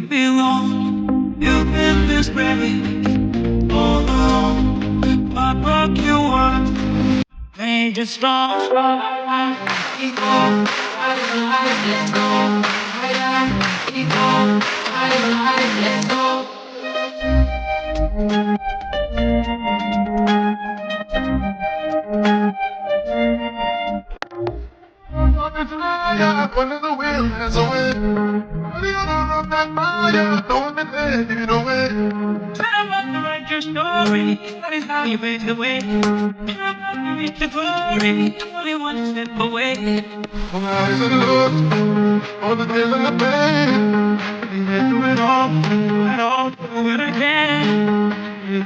you belong. You've been this way all along. I broke your heart, made you strong. Keep on, let's go. Keep on, let's go. One of the wheels away. The other of that fire, don't let it away. Tell about to write your story. That is how you fade away. Tell about to reach the glory. Only one step away. For the highs and lows, for the tears and the pain. Do it all, do it again.